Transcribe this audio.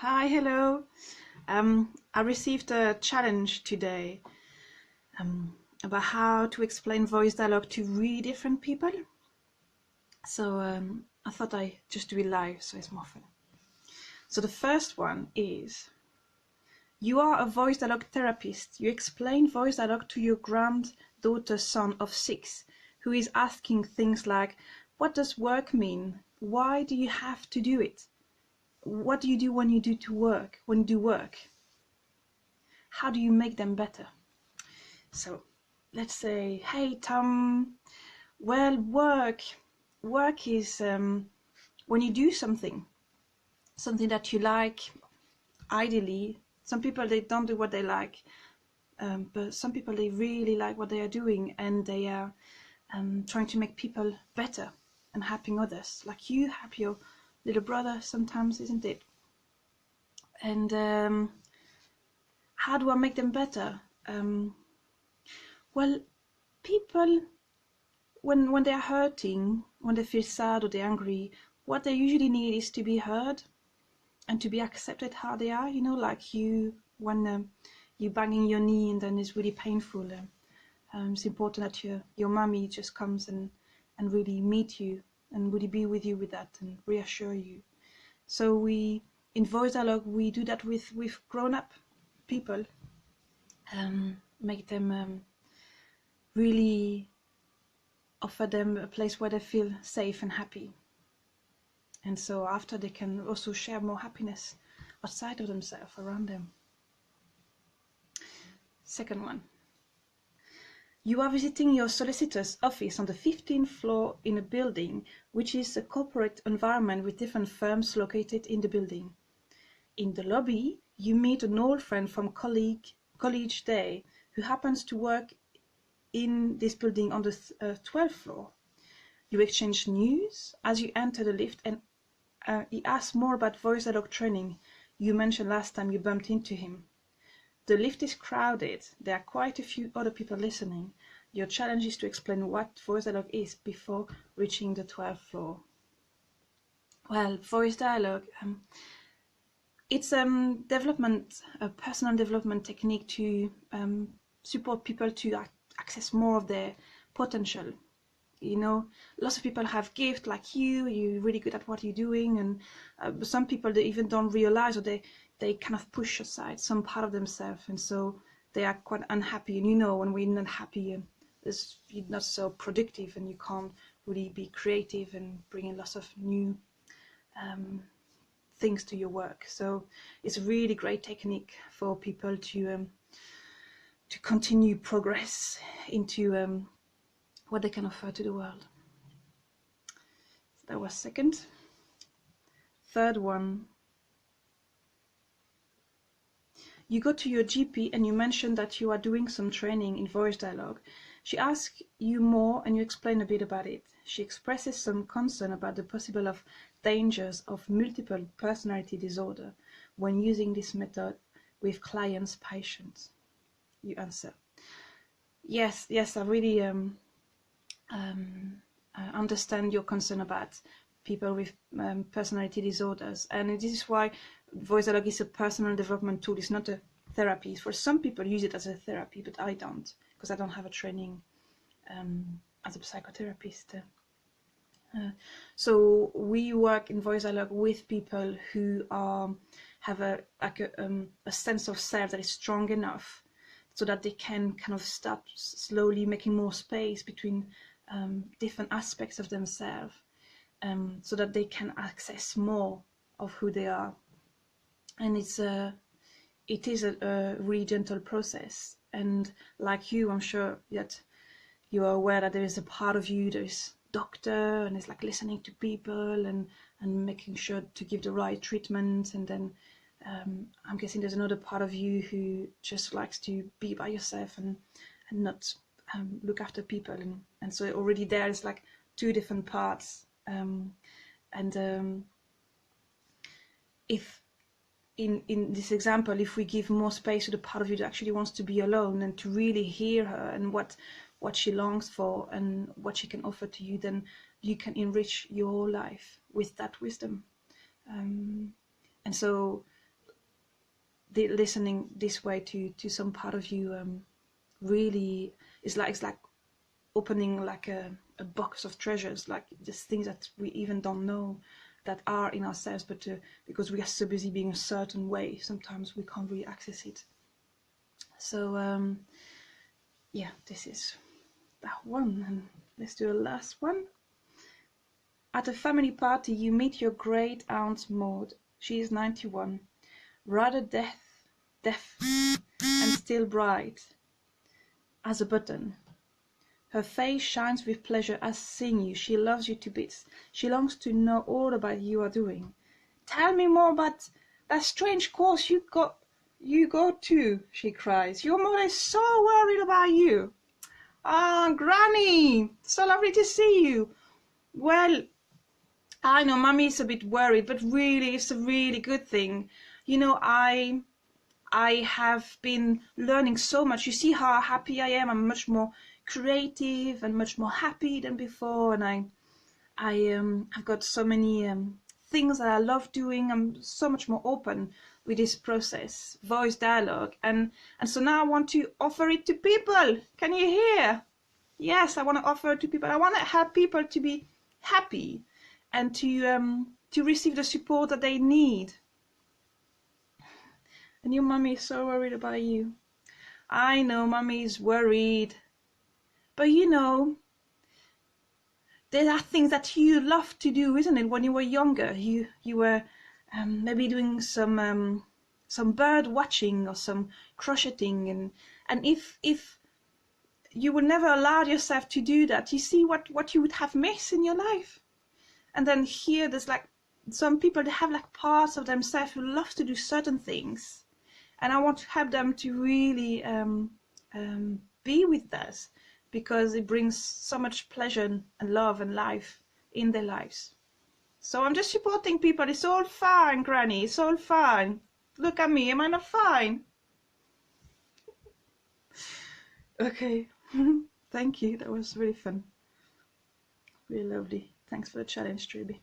Hi, hello. I received a challenge today um, about how to explain voice dialogue to really different people. So I thought I just do it live, so it's more fun. So the first one is, you are a voice dialogue therapist. You explain voice dialogue to your granddaughter's son of 6, who is asking things like, what does work mean? Why do you have to do it? What do you do when you do work? How do you make them better? So let's say, hey Tom, well, work is when you do something that you like. Ideally, some people, they don't do what they like, but some people, they really like what they are doing, and they are trying to make people better and helping others, like you help your little brother sometimes, isn't it? And how do I make them better? Well, people, when they are hurting, when they feel sad or they're angry, what they usually need is to be heard and to be accepted how they are. You know, like you, when you banging your knee and then it's really painful. It's important that your mommy just comes and really meet you and really be with you with that and reassure you. So we, in voice dialogue, we do that with grown-up people, make them really offer them a place where they feel safe and happy. And so after, they can also share more happiness outside of themselves, around them. Second one. You are visiting your solicitor's office on the 15th floor in a building which is a corporate environment with different firms located in the building. In the lobby, you meet an old friend from college day who happens to work in this building on the 12th floor. You exchange news as you enter the lift, and he asks more about voice dialogue training you mentioned last time you bumped into him. The lift is crowded. There are quite a few other people listening. Your challenge is to explain what voice dialogue is before reaching the 12th floor. Well, voice dialogue, it's a personal development technique to support people to access more of their potential. You know, lots of people have gifts like you're really good at what you're doing, and some people, they even don't realize, or they kind of push aside some part of themselves, and so they are quite unhappy. And you know, when we're not happy, you're not so productive, and you can't really be creative and bring in lots of new things to your work. So it's a really great technique for people to continue progress into what they can offer to the world. So that was second. Third one. You go to your GP and you mention that you are doing some training in voice dialogue. She asks you more and you explain a bit about it. She expresses some concern about the possible dangers of multiple personality disorder when using this method with clients' patients. You answer, yes, I really understand your concern about people with personality disorders, and this is why voice dialogue is a personal development tool. It's not a therapy. For some people use it as a therapy, but I don't, because I don't have a training as a psychotherapist. So we work in voice dialogue with people who have a sense of self that is strong enough so that they can kind of start slowly making more space between different aspects of themselves, so that they can access more of who they are. And it is a really gentle process. And like you, I'm sure that you are aware that there is a part of you that is doctor, and it's like listening to people and making sure to give the right treatment. And then I'm guessing there's another part of you who just likes to be by yourself and not look after people. And so already there is like two different parts. If in this example, if we give more space to the part of you that actually wants to be alone and to really hear her and what she longs for and what she can offer to you, then you can enrich your life with that wisdom. And so listening this way to some part of you really is like, it's like opening like a box of treasures, like just things that we even don't know that are in ourselves, but because we are so busy being a certain way, sometimes we can't really access it. So yeah, this is that one, and let's do a last one. At a family party, you meet your great aunt Maud. She is 91, rather deaf, and still bright as a button. Her face shines with pleasure as seeing you. She loves you to bits. She longs to know all about you are doing. Tell me more about that strange course you go to, she cries. Your mother is so worried about you. Ah, Granny, so lovely to see you. Well, I know Mummy's a bit worried, but really it's a really good thing. You know, I have been learning so much. You see how happy I am. I'm much more creative and much more happy than before, and I've got so many things that I love doing. I'm so much more open with this process, voice dialogue, and so now I want to offer it to people. Can you hear? Yes, I want to offer it to people. I want to help people to be happy and to receive the support that they need. And your mummy is so worried about you. I know Mummy is worried, but you know, there are things that you love to do, isn't it? When you were younger, you were maybe doing some bird watching or some crocheting, and if you would never allow yourself to do that, you see what you would have missed in your life. And then here, there's like some people that have like parts of themselves who love to do certain things, and I want to help them to really be with us, because it brings so much pleasure and love and life in their lives. So I'm just supporting people. It's all fine, Granny. It's all fine. Look at me. Am I not fine? Okay. Thank you. That was really fun. Really lovely. Thanks for the challenge, Truby.